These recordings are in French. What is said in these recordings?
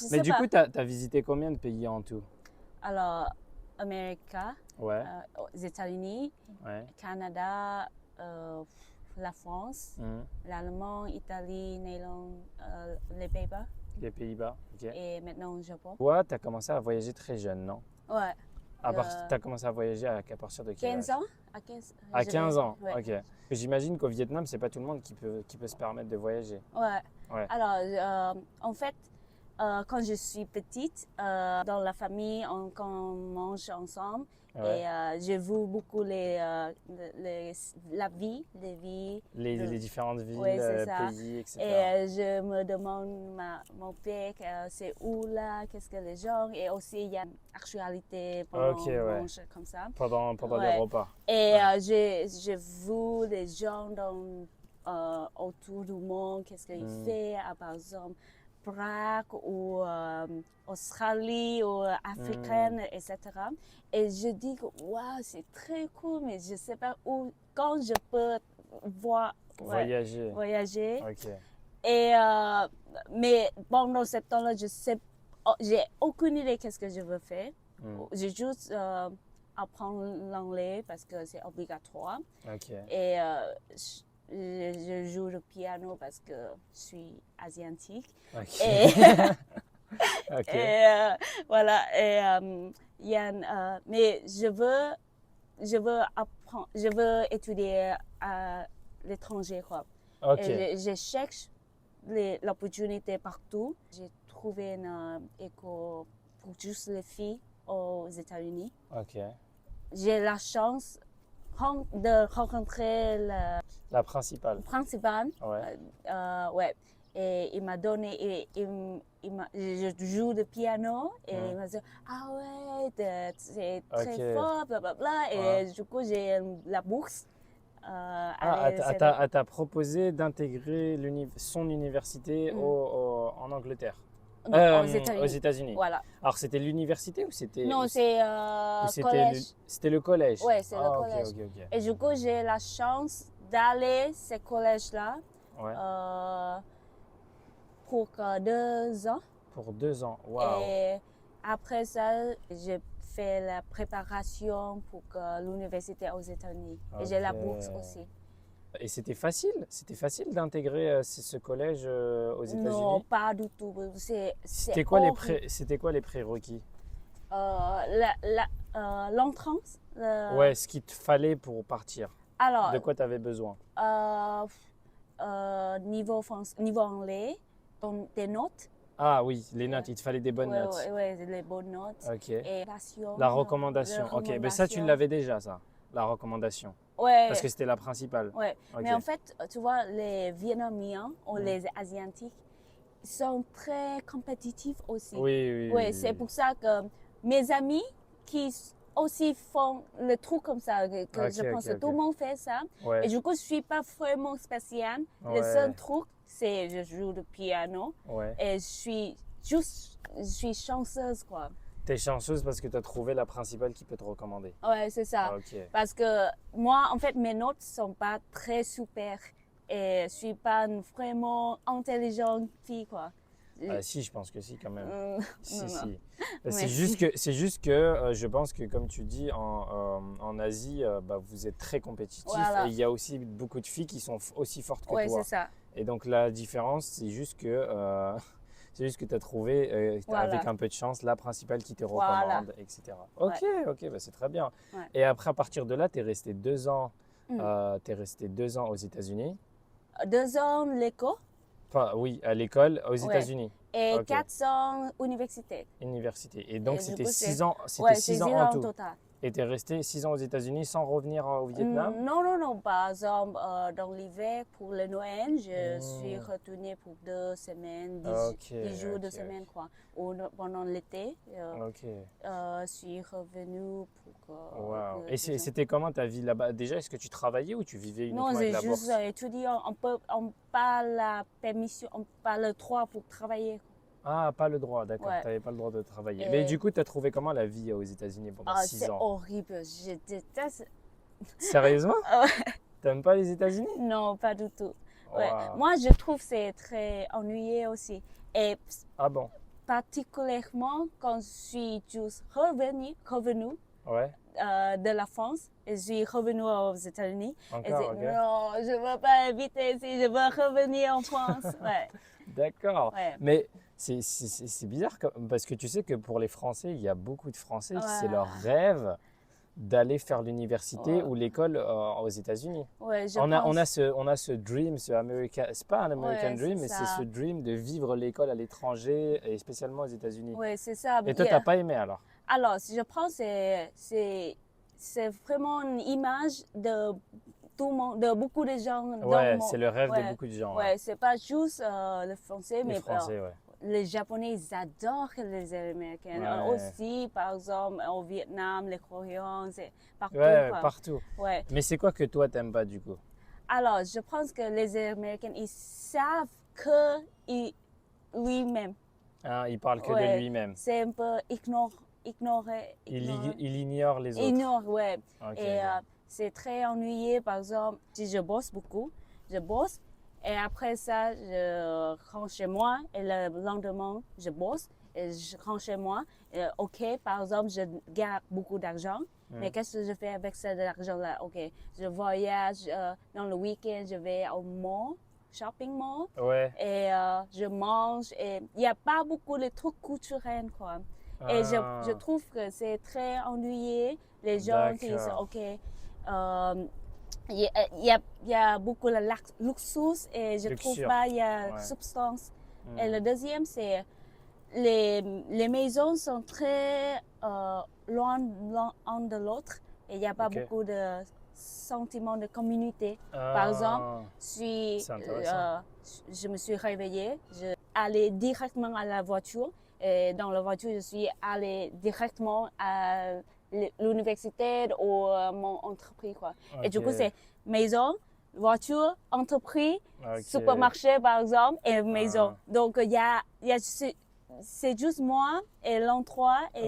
Je Mais sais du pas. coup, tu as visité combien de pays en tout? Alors, Amérique, Ouais, aux États-Unis, ouais. Canada, la France, Mhm. l'Allemagne, Italie, Néerlande, les Pays-Bas Les Pays-Bas, ok. et maintenant le Japon. Toi, tu as commencé à voyager très jeune, non? Ouais, Tu as commencé à voyager à partir de quel 15 âge? ans. À 15, À 15 ans, ouais. ok. J'imagine qu'au Vietnam, c'est pas tout le monde qui peut se permettre de voyager. Ouais. Ouais, Alors, en fait, quand je suis petite, dans la famille, quand on mange ensemble, ouais. et je vu beaucoup la vie, les vies. Les différentes villes, Oui, c'est ça. pays, Et etc. je me demande, mon père, c'est où là, qu'est-ce que les gens, et aussi il y a une actualité pendant Ok, on ouais. mange comme ça. Pendant les Ouais. repas. Et Ouais. j'ai vu les gens autour du monde, qu'est-ce qu'ils Hmm, font, par exemple, Prague ou Australie ou hmm. africaine, etc. Et je dis que waouh, c'est très cool, mais je ne sais pas où, quand je peux voir, ouais, Voyager. voyager. Ok. Et, mais pendant ce temps-là, je sais, oh, j'ai aucune idée qu'est-ce que je veux faire. Hmm, Je juste apprendre l'anglais parce que c'est obligatoire. ok. Et je joue le piano parce que je suis asiatique. Ok. Et, Ok. et voilà. Et, mais je veux apprendre, je veux étudier à l'étranger, quoi. Ok. Et je cherche l'opportunité partout. J'ai trouvé une école pour juste les filles aux États-Unis. Ok. J'ai la chance de rencontrer le La principale. principal. Ouais. Ouais. Et il m'a donné, je joue le piano et Hmm. il m'a dit, ah ouais, c'est très Ok. fort, blablabla. Ouais. Et du coup, j'ai la bourse. Ah, Aller, c'est le- elle t'a proposé d'intégrer son université Mm. en Angleterre. Non, aux Aux États-Unis. États-Unis. Voilà. Alors c'était l'université Non, c'est ou c'était collège. c'était le collège? Ouais, c'est le Ah, ok, collège. ok, ok. Et du coup, j'ai la chance d'aller à ce collège-là Ouais. euh, pour 2 ans. Pour 2 ans. Waouh. Et après ça, j'ai fait la préparation pour l'université aux États-Unis. Et j'ai la bourse Ok. aussi. Et c'était facile? C'était facile d'intégrer ce collège aux Non, États-Unis? pas du tout. C'est horrible. C'était quoi les prérequis? L'entrance. Ouais, ce qu'il te fallait pour partir. Alors, De quoi tu avais besoin? euh, niveau anglais, des notes. Ah oui, les Ouais. notes, il te fallait des bonnes Ouais, notes. ouais, ouais, les bonnes notes. Ok. Et La la recommandation. Ok, ben ça tu recommandation. l'avais déjà ça, la recommandation. Parce Ouais, que c'était la principale. ouais. Ok. Mais en fait, tu vois, les Vietnamiens ou Hmm. les Asiatiques sont très compétitifs aussi. Oui, oui, Ouais, oui, c'est oui. pour ça que mes amis qui aussi font le truc comme ça, que Ok, je pense ok, que tout le ok. monde fait ça. Et Ouais, du coup, je suis pas vraiment spéciale. Le seul ouais, truc, c'est je joue le piano ouais. et je suis chanceuse, quoi. T'es chanceuse parce que tu as trouvé la principale qui peut te recommander. Ouais, c'est ça. Ok. Parce que moi, en fait, mes notes sont pas très super et je suis pas une vraiment intelligente fille, quoi. Ah, si, je pense que si quand même. Si, Non, non. si. Merci. C'est juste que je pense que, comme tu dis, en Asie, bah, vous êtes très compétitif et Voilà. il y a aussi beaucoup de filles qui sont aussi fortes que Ouais, toi. c'est ça. Et donc la différence, c'est juste que c'est juste que tu as trouvé, Voilà. avec un peu de chance, la principale qui te Voilà. recommande, etc. Ok, Ouais. ok, bah, c'est très bien. Ouais. Et après, à partir de là, tu es resté 2 ans, Mm. t'es resté 2 ans aux États-Unis. 2 ans l'école, Enfin, oui, à l'école aux ouais. États-Unis. Et Ok, 4 ans université. université. Et donc, Et du c'était coup, c'est 6 ans, ouais, c'est 6 ans 10 en ans tout. total. Et tu es resté 6 ans aux États-Unis sans revenir au Vietnam? Non, non, non. Par exemple, dans l'hiver, pour le Noël, je suis Hmm. retournée pour 2 semaines, Ok, 10 jours, ok, 2 semaines, quoi. Ou pendant l'été, ok. je suis revenue Waouh. pour Et 2 ans. c'était comment ta vie là-bas? Déjà, est-ce que tu travaillais ou tu vivais Non, uniquement avec c'est la juste bourse? étudiant. On pas la permission, on pas le droit pour travailler. Ah, pas le droit, d'accord. Ouais. Tu n'avais pas le droit de travailler. Mais Et du coup, tu as trouvé comment la vie aux États-Unis pendant 6 c'est ans? horrible. Je déteste. Sérieusement? T'aimes pas les États-Unis? Non, pas du tout. Ouais. Waouh. Moi, je trouve que c'est très ennuyeux aussi. Et Ah bon? particulièrement quand je suis juste revenue Ouais, de la France et je suis revenue aux États-Unis. Et c'est, encore, ok. non, je ne veux pas habiter ici, je veux revenir en France. Ouais, D'accord. ouais, Mais c'est bizarre parce que tu sais que pour les Français, il y a beaucoup de Français, c'est leur ouais, rêve d'aller faire l'université ouais, ou l'école aux États-Unis. ouais, je On a pense. ce dream, ce American, c'est pas un American Ouais, c'est dream, mais c'est ce ça. dream de vivre l'école à l'étranger et spécialement aux États-Unis. Ouais, c'est ça. Et toi, t'as pas aimé alors? Alors, si je prends, c'est vraiment une image de tout le monde, de beaucoup de gens dans le Ouais, c'est monde. le rêve de Ouais, beaucoup de gens, ouais. ouais, c'est pas juste le français, Les mais Français, ouais. les Japonais, ils adorent les Américains. Ouais, Aussi, par exemple, au Vietnam, les Coréens, c'est partout, ouais, quoi. partout. Ouais. Mais c'est quoi que toi, t'aimes pas du coup? Alors, je pense que les Américains, ils savent que lui-même. Hein, il parle que de Ouais, lui-même. c'est un peu ignorer. Il ignore les autres. Ignore, ouais. Ok, Et ok. c'est très ennuyé, par exemple, si je bosse beaucoup, je bosse, et après ça, je rentre chez moi, et le lendemain, je bosse, et je rentre chez moi. Et, ok, par exemple, je garde beaucoup d'argent, mais qu'est-ce que je fais avec cet argent-là? Ok, je voyage dans le week-end, je vais au mall, shopping mall, Ouais. et je mange, et il n'y a pas beaucoup de trucs culturels, quoi. Et je Ah, trouve que c'est très ennuyé, les gens qui disent, d'accord. OK, il y a beaucoup de luxus et je trouve Luxure. pas il y a Ouais. substance. Et Hmm. le deuxième, c'est les maisons sont très loin de l'autre et il n'y a pas Ok. beaucoup de sentiment de communauté. Par exemple, Ah, si c'est intéressant. je me suis réveillée, je allée directement à la voiture et dans la voiture, je suis allée directement à l'université ou mon entreprise, quoi. Et Ok. du coup, c'est maison, voiture, entreprise, Ok. supermarché, par exemple, et maison. Ah. Donc, c'est juste moi et l'endroit. Ouais, Et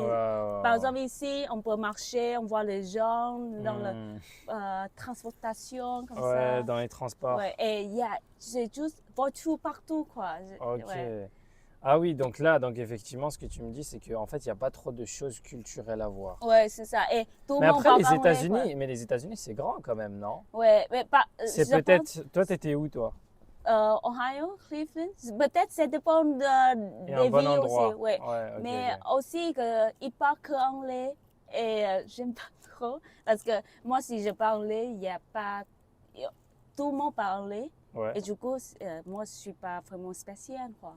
par ouais, exemple, ici, on peut marcher, on voit les gens ouais. dans la transportation, comme Ouais, ça. dans les transports. Ouais, et c'est juste voiture partout, quoi. Ok. Ouais. Ah oui, donc là, donc effectivement, ce que tu me dis, c'est qu'en fait, il n'y a pas trop de choses culturelles à voir. Ouais, c'est ça. Et tout Mais le monde après, parle anglais, quoi. Les États-Unis, c'est grand quand même, non? Ouais, mais pas, C'est je pense, peut-être. Toi, t'étais où, toi? Ohio, Cleveland. Peut-être ça dépend Et un des bon villes aussi, endroit. ouais. Ouais, ok, Mais ok. aussi qu'ils parlent que anglais et j'aime pas trop parce que moi, si je parlais, il y a pas, tout le monde parlait Ouais. et du coup, moi, je suis pas vraiment spéciale, quoi.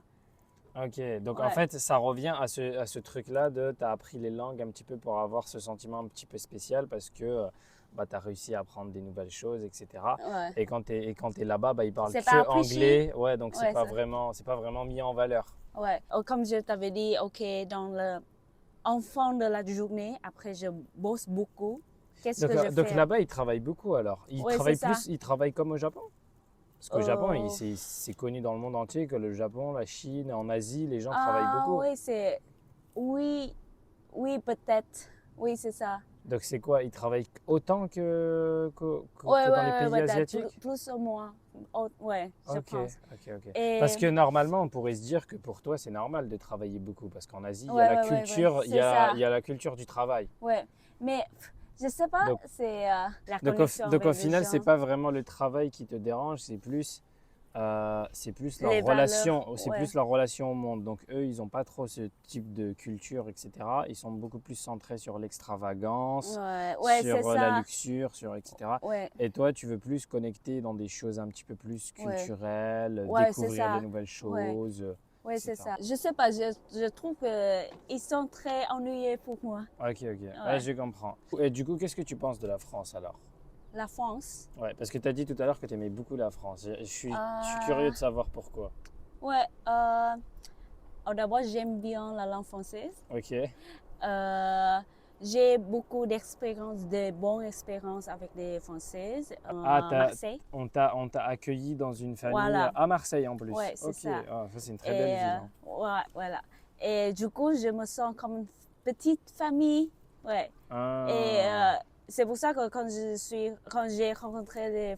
Ok, donc en Ouais, fait, ça revient à ce truc-là de tu as appris les langues un petit peu pour avoir ce sentiment un petit peu spécial parce que bah, tu as réussi à apprendre des nouvelles choses, etc. ouais. Et quand tu es là-bas, bah, ils parlent C'est pas que apprécié. anglais, ouais, donc Ouais, ça. c'est pas vraiment mis en valeur. Ouais. Comme je t'avais dit, ok, dans le en fin de la journée, après je bosse beaucoup. Qu'est-ce que je Donc fais? là-bas, ils travaillent beaucoup alors. Oui, c'est ça. Ils travaillent comme au Japon? Parce qu'au Japon, Euh, c'est connu dans le monde entier que le Japon, la Chine, en Asie, les gens travaillent ah beaucoup. oui, oui, oui, peut-être. Oui, c'est ça. Donc c'est quoi? Ils travaillent autant Ouais, que ouais, dans les ouais, pays peut-être. asiatiques? Plus ou moins. Oh, ouais, je Ok, pense. ok. Parce Et, que normalement, on pourrait se dire que pour toi, c'est normal de travailler beaucoup. Parce qu'en Asie, il y a la ouais, culture, c'est ça. il y a la culture du travail. Ouais. Mais je sais pas, Donc, c'est la connexion donc au avec les final, c'est gens, pas vraiment le travail qui te dérange, les valeurs. c'est Ouais, plus leur relation au monde. Donc eux, ils n'ont pas trop ce type de culture, etc. Ils sont beaucoup plus centrés sur l'extravagance, ouais, c'est sur la ça. luxure, sur etc. Ouais, Et toi, tu veux plus connecter dans des choses un petit peu plus ouais, culturelles, ouais, c'est découvrir des ça. nouvelles Ouais. choses, Oui, c'est etc. ça. Je sais pas, je trouve qu'ils sont très ennuyés pour moi. Ok, ok. Ouais, Ouais. je comprends. Et du coup, qu'est-ce que tu penses de la France alors? La France. Ouais, parce que tu as dit tout à l'heure que tu aimais beaucoup la France. Je suis curieux Euh, de savoir pourquoi. ouais, d'abord, j'aime bien la langue française. Ok. Euh, j'ai beaucoup d'expériences, de bonnes expériences avec des Françaises Ah, à Marseille. on t'a accueilli dans une famille Voilà. à Marseille en plus. Ouais, c'est Ok, ça. ah, ça c'est une très belle Et ville, hein. ouais, voilà. Et du coup, je me sens comme une petite famille. Ouais. Et Ah, c'est pour ça que quand j'ai rencontré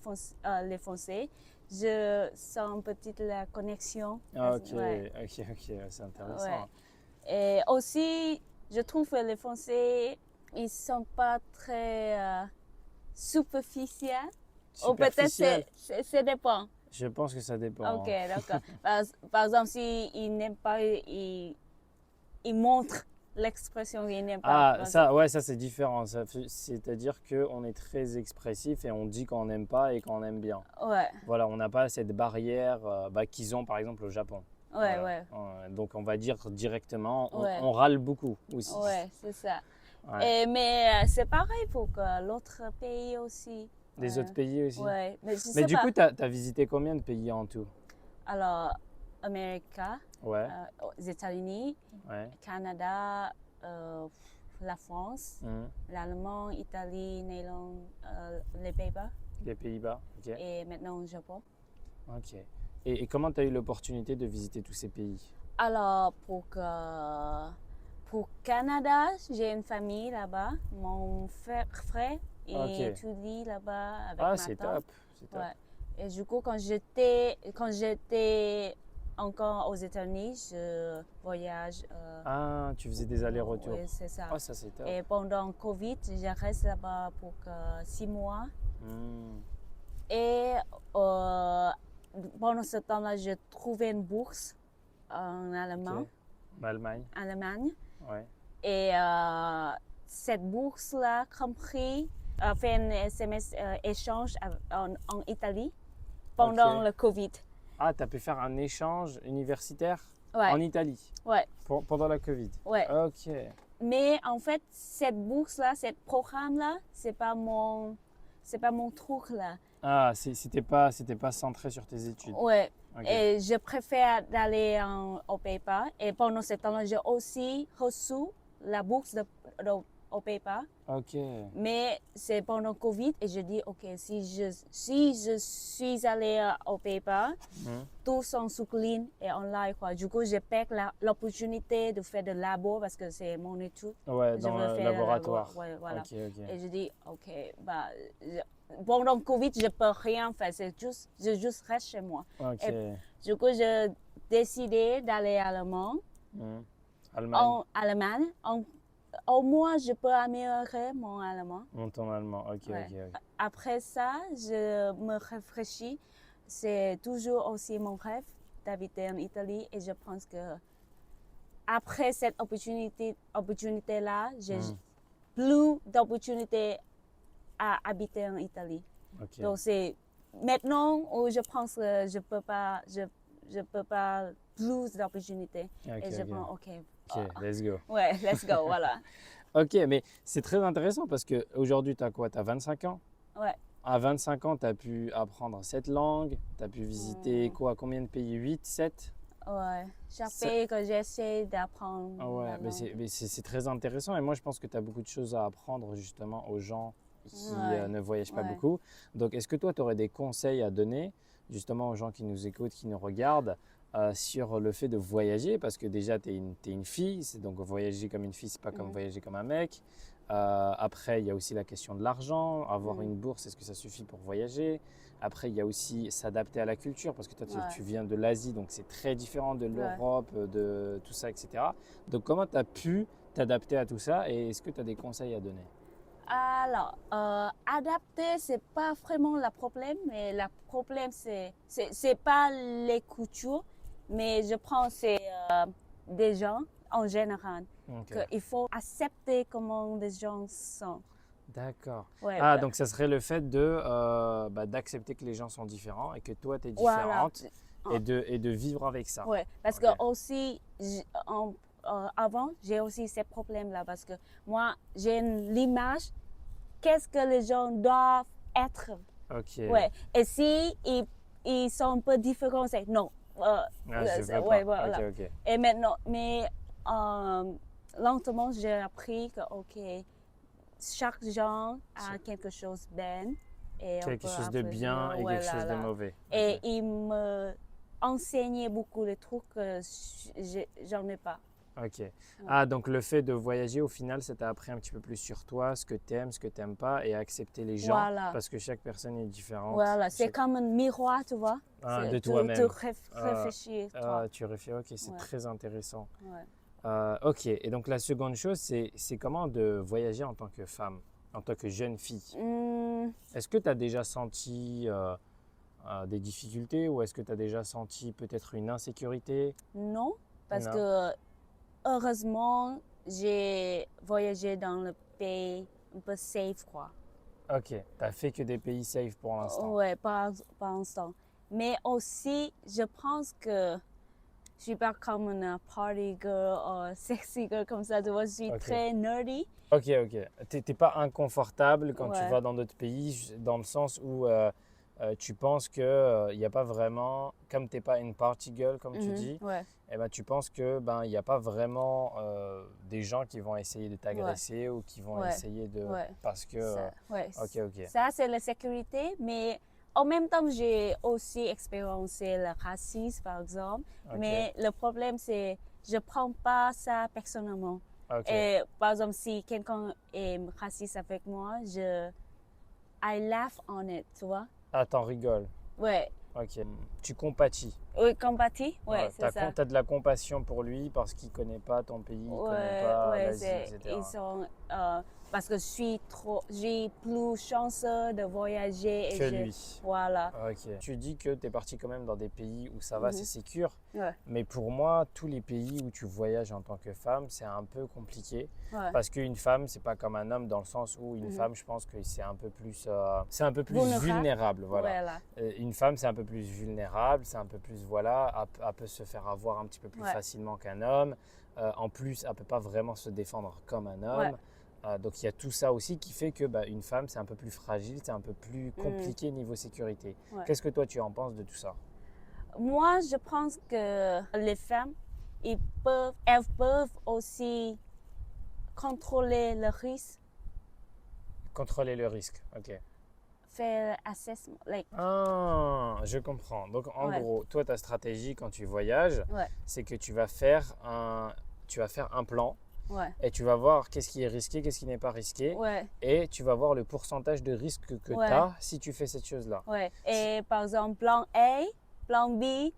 les Français, je sens une petite la connexion. ah, ok, Ouais, ok, c'est ouais. intéressant. Et aussi, je trouve que les Français, ils sont pas très superficiels. Ou peut-être Superficiel. ça dépend. Je pense que ça Ok, dépend. d'accord. Par exemple, s'ils n'aiment pas, ils montrent l'expression qu'ils n'aiment pas. Ah, ça, ouais, ça c'est différent. C'est-à-dire qu'on est très expressif et on dit qu'on n'aime pas et qu'on aime bien. Ouais, Voilà, on n'a pas cette barrière qu'ils ont par exemple au Japon. ouais, Voilà. ouais. Donc on va dire directement, Ouais. on râle beaucoup aussi. Ouais, c'est ça. Ouais. Mais c'est pareil pour que l'autre pays aussi. Des Ouais. autres pays aussi. Ouais, mais je Mais sais du pas. coup, tu as visité combien de pays en tout? Alors, Amérique, Ouais, aux États-Unis, ouais. Canada, la France, Mhm. l'Allemagne, Italie, Néerlande, les Pays-Bas Les Pays-Bas, ok. et maintenant le Japon. Ok. Et comment tu as eu l'opportunité de visiter tous ces pays? Alors, pour Canada, j'ai une famille là-bas. Mon frère Ok. étudie là-bas avec Ah, ma c'est tante. top. C'est top. Ouais. Et du coup, quand j'étais encore aux États-Unis, je voyage. Ah, tu faisais des allers-retours. Oui, c'est ça. Ah, ça c'est top. Et pendant Covid, je reste là-bas pour 6 mois. Hmm. Et pendant ce temps-là, j'ai trouvé une bourse en Allemagne. Ok. Allemagne, Allemagne. ouais. Et cette bourse-là, compris, fait un SMS échange en Italie pendant Ok. le Covid. Ah, tu as pu faire un échange universitaire Ouais, en Italie ouais, pendant la Covid. ouais. Ok. Mais en fait, cette bourse-là, ce programme-là, c'est pas mon truc là. Ah, c'était pas centré sur tes études. Ouais. Ok. Et je préfère d'aller aux Pays-Bas. Et pendant ce temps-là, j'ai aussi reçu la bourse aux Pays-Bas. Ok. Mais c'est pendant Covid et je dis, ok, si je suis allée aux Pays-Bas, Hmm. tout sont sous ligne et online, quoi. Du coup, je perds l'opportunité de faire de labo parce que c'est mon étude. Ouais, Je dans veux le faire laboratoire. ouais, voilà. Ok, ok. Et je dis, ok, bah, pendant Covid, je peux rien faire. Je juste reste chez moi. Ok. Et du coup, j'ai décidé d'aller à Allemagne. Hmm. Allemagne. En Allemagne. Au moins, je peux améliorer mon allemand. Ton allemand. Ok, Ouais. ok, ok. Après ça, je me réfléchis. C'est toujours aussi mon rêve d'habiter en Italie et je pense que après cette opportunité-là, j'ai Hmm. plus d'opportunités à habiter en Italie. Ok. Donc c'est maintenant où je pense que je peux pas plus d'opportunités. Ok, Et je ok. pense, ok, Ok, let's go. ouais, let's go, voilà. Ok, mais c'est très intéressant parce qu'aujourd'hui, tu as quoi? Tu as 25 ans? Ouais. À 25 ans, tu as pu apprendre cette langue, tu as pu visiter quoi? Combien de pays? 8, 7? Ouais, chaque Ça- pays que j'essaie d'apprendre Ah ouais, la langue. mais c'est très intéressant et moi je pense que tu as beaucoup de choses à apprendre justement aux gens qui Ouais, ne voyagent pas ouais. beaucoup. Donc est-ce que toi tu aurais des conseils à donner justement aux gens qui nous écoutent, qui nous regardent sur le fait de voyager? Parce que déjà tu es une fille, c'est donc voyager comme une fille, c'est pas comme voyager comme un mec. Après, il y a aussi la question de l'argent, avoir une bourse, est-ce que ça suffit pour voyager? Après, il y a aussi s'adapter à la culture, parce que toi, Ouais. tu viens de l'Asie, donc c'est très différent de l'Europe, de tout ça, etc. Donc, comment tu as pu t'adapter à tout ça et est-ce que tu as des conseils à donner? Alors, adapter, c'est pas vraiment le problème, mais le problème, c'est pas les cultures, mais je pense que c'est des gens en général. Ok. Qu'il faut accepter comment les gens sont. D'accord. Ouais, Ah, donc ça serait le fait d'accepter que les gens sont différents et que toi, tu es voilà. différente et de vivre avec ça. Ouais, parce Ok. que aussi, avant, j'ai aussi ces problèmes-là, parce que moi, j'ai l'image, qu'est-ce que les gens doivent être. Ok. Ouais, et si ils sont un peu différents, c'est non. Ah, je veux Ouais, pas. voilà. Ok, ok. Et maintenant, mais lentement, j'ai appris que, ok, chaque genre a quelque chose de bien. Et on Quelque peut chose de apprécier. bien et quelque chose de Voilà. mauvais. Et Ok. il me enseignait beaucoup de trucs que j'en ai pas. Ok. Ah, donc le fait de voyager, au final, ça t'a appris un petit peu plus sur toi, ce que t'aimes, ce que t'aimes pas, et accepter les gens, Voilà. parce que chaque personne est différente. Voilà, c'est Chaque- comme un miroir, tu vois. Ah, C'est de toi-même. réfléchir, toi. Tu réfléchis, ok, c'est Ouais. très intéressant. Ouais. Ok, et donc la seconde chose, c'est comment de voyager en tant que femme, en tant que jeune fille. Est-ce que tu as déjà senti des difficultés ou est-ce que tu as déjà senti peut-être une insécurité? Non, parce Non. que heureusement, j'ai voyagé dans le pays un peu safe, quoi. Ok, tu as fait que des pays safe pour l'instant. Ouais, pas instant. Mais aussi, je pense que je suis pas comme une party girl ou sexy girl comme ça, tu vois, je suis Ok. très nerdy. Ok, ok. T'es pas inconfortable quand tu Ouais, vas dans d'autres pays, dans le sens où tu penses qu'il n'y a pas vraiment, comme t'es pas une party girl, comme tu dis, ouais, eh ben, tu penses que ben, il n'y a pas vraiment des gens qui vont essayer de ouais, t'agresser ou qui vont ouais, essayer de... ouais. Parce que... Ça, ouais. ok, ok. Ça, c'est la sécurité, mais en même temps, j'ai aussi expérimenté le racisme, par exemple. Ok, Mais le problème, c'est je prends pas ça personnellement. ok. Et par exemple, si quelqu'un est raciste avec moi, I laugh on it, tu vois? Ah, t'en rigoles. Ouais. Ok. Tu compatis. Oui, compatis? Ouais, Ouais, c'est ça. t'as de la compassion pour lui parce qu'il connaît pas ton pays, il connaît Ouais, pas ouais, l'Asie, etc. ils sont, parce que j'ai plus chanceux de voyager et Que lui. voilà. Ok. Tu dis que tu es parti quand même dans des pays où ça va, c'est Mhm. sécure. Ouais, Mais pour moi, tous les pays où tu voyages en tant que femme, c'est un peu compliqué. ouais. Parce qu'une femme, c'est pas comme un homme dans le sens où une Mhm. femme, je pense que c'est un peu plus Vulnérable. vulnérable. Voilà. Voilà. Une femme, c'est un peu plus vulnérable, c'est un peu plus, voilà, elle peut se faire avoir un petit peu plus Ouais, facilement qu'un homme. En plus, elle peut pas vraiment se défendre comme un ouais. homme. Donc il y a tout ça aussi qui fait que bah, une femme, c'est un peu plus fragile, c'est un peu plus Mm, compliqué niveau sécurité. ouais. Qu'est-ce que toi tu en penses de tout ça? Moi, je pense que les femmes, elles peuvent aussi contrôler le risque, Contrôler le risque, ok. faire assessment, like, Ah, je comprends. Donc en ouais, gros, toi ta stratégie quand tu voyages, ouais, c'est que tu vas faire un plan ouais, et tu vas voir qu'est-ce qui est risqué, qu'est-ce qui n'est pas risqué ouais, et tu vas voir le pourcentage de risque que tu ouais, as si tu fais cette chose-là. ouais. Et par exemple, plan A, plan B, Et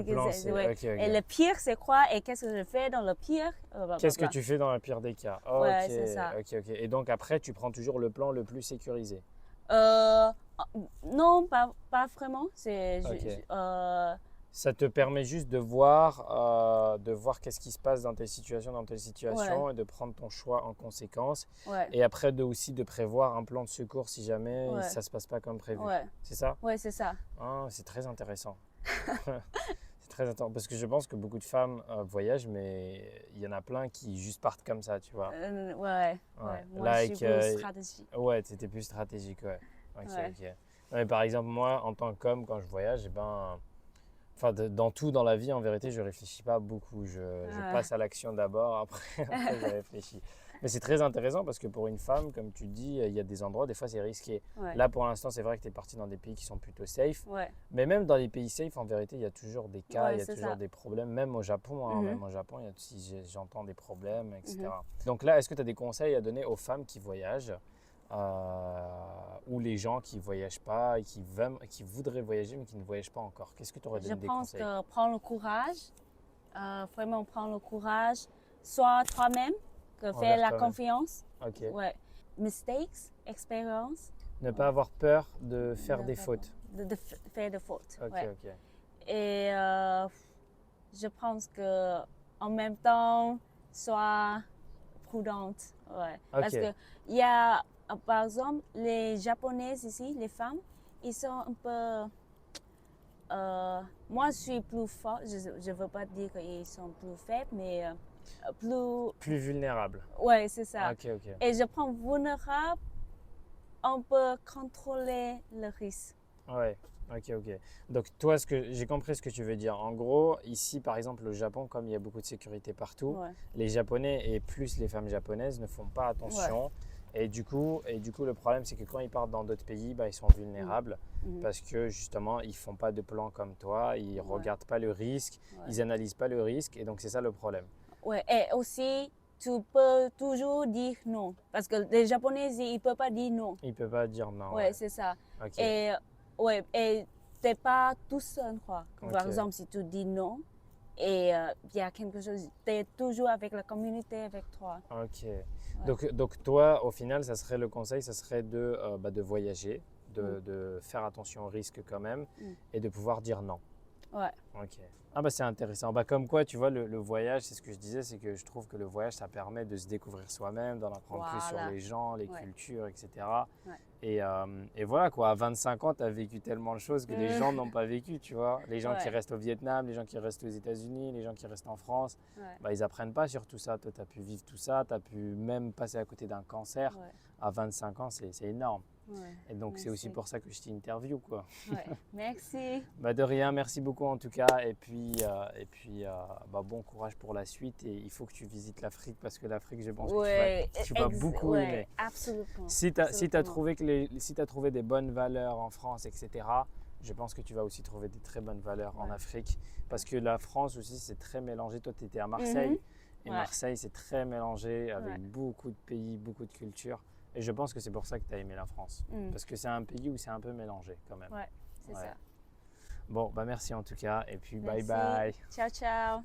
plan C, ouais. ok, Et ok. le pire, c'est quoi? Et qu'est-ce que je fais dans le pire? Qu'est-ce que Blablabla. tu fais dans le pire des cas? Ok, Ouais, c'est ça. ok, ok. Et donc après, tu prends toujours le plan le plus sécurisé. Euh, non, pas vraiment. Ok. Ça te permet juste de voir qu'est-ce qui se passe dans tes situations, ouais, et de prendre ton choix en conséquence. ouais, Et après, aussi de prévoir un plan de secours si jamais ouais, ça ne se passe pas comme prévu. ouais, C'est ça? ouais, c'est ça. Ah, c'est très intéressant. C'est très intéressant parce que je pense que beaucoup de femmes voyagent, mais il y en a plein qui juste partent comme ça, tu vois. Ouais, Ouais. ouais. Moi, je suis Like, plus stratégie. ouais, c'était plus stratégique, ouais. Ok, Ouais. ok. Non, mais par exemple, moi, en tant qu'homme, quand je voyage, eh ben, enfin, dans tout dans la vie, en vérité, je réfléchis pas beaucoup. Je Ah, passe à l'action d'abord, après je réfléchis. Mais c'est très intéressant parce que pour une femme, comme tu dis, il y a des endroits, des fois, c'est risqué. ouais, Là, pour l'instant, c'est vrai que tu es parti dans des pays qui sont plutôt safe. ouais, Mais même dans les pays safe, en vérité, il y a toujours des cas, il ouais, y a c'est toujours ça. des problèmes. Même au Japon, hein, Mhm, même au Japon, j'entends des problèmes, mhm. etc. Donc là, est-ce que tu as des conseils à donner aux femmes qui voyagent ou les gens qui ne voyagent pas et qui voudraient voyager mais qui ne voyagent pas encore? Qu'est-ce que tu aurais Je donné des pense conseils? que prendre le courage, vraiment prendre le courage, soit toi-même, que faire Envers la toi-même. confiance. Ok. Ouais. Mistakes, expérience, Ne pas ouais. avoir peur de faire Ne des faire pas- fautes. faire de fautes. Ok, Ouais. ok. Et je pense que en même temps, sois prudente. Ouais. Parce Ok. que il y a, par exemple, les Japonaises ici, les femmes, ils sont un peu. Moi, je suis plus forte. Je ne veux pas dire qu'ils sont plus faibles, mais plus. Plus vulnérable. Ouais, c'est ça. Ok, ok. Et je prends vulnérable, on peut contrôler le risque. Ouais, ok, ok. Donc toi, j'ai compris ce que tu veux dire. En gros, ici, par exemple, au Japon, comme il y a beaucoup de sécurité partout, Ouais, les Japonais et plus les femmes japonaises ne font pas ouais. attention. Et du coup, le problème, c'est que quand ils partent dans d'autres pays, bah, ils sont Mhm, vulnérables mhm, parce que justement, ils font pas de plan comme toi, ils ouais, regardent pas le risque, ouais. ils analysent pas le risque, et donc c'est ça le problème. Ouais, et aussi, tu peux toujours dire non. Parce que les Japonais, ils ne peuvent pas dire non. Ils peuvent pas dire non, Ouais, ouais. c'est ça. Ok, Et ouais, et t'es pas tout seul, quoi. Par ok, exemple, si tu dis non, Et il y a quelque chose, tu es toujours avec la communauté, avec toi. Ok. Donc toi, au final, ça serait le conseil, ça serait de voyager, de faire attention aux risques quand même et de pouvoir dire non. Ouais. Ok. Ah bah c'est intéressant. Bah comme quoi, tu vois, le voyage, c'est ce que je disais, c'est que je trouve que le voyage, ça permet de se découvrir soi-même, d'en apprendre plus sur Voilà. les gens, les Ouais. cultures, etc. Ouais. Et voilà quoi, à 25 ans, tu as vécu tellement de choses que les gens n'ont pas vécu, tu vois. Les gens qui Ouais. restent au Vietnam, les gens qui restent aux États-Unis, les gens qui restent en France, Ouais. bah, ils apprennent pas sur tout ça. Toi, tu as pu vivre tout ça, tu as pu même passer à côté d'un cancer. Ouais. À 25 ans, c'est énorme. Ouais. Et donc, c'est aussi Merci. pour ça que je t'interview, quoi. Ouais. Merci. Bah, de rien, merci beaucoup en tout cas. Et puis, bah, bon courage pour la suite. Et il faut que tu visites l'Afrique parce que l'Afrique, je pense Ouais. que tu vas beaucoup aimer. Ouais, absolument. Si tu as Absolument. trouvé trouvé des bonnes valeurs en France, etc., je pense que tu vas aussi trouver des très bonnes valeurs en Ouais. Afrique. Parce que la France aussi, c'est très mélangé. Toi, tu étais à Marseille. Et Ouais. Marseille, c'est très mélangé avec Ouais. beaucoup de pays, beaucoup de cultures. Et je pense que c'est pour ça que tu as aimé la France. Parce que c'est un pays où c'est un peu mélangé quand même. Ouais, c'est Ouais. ça. Bon, bah merci en tout cas. Et puis Merci. bye bye. Ciao, ciao.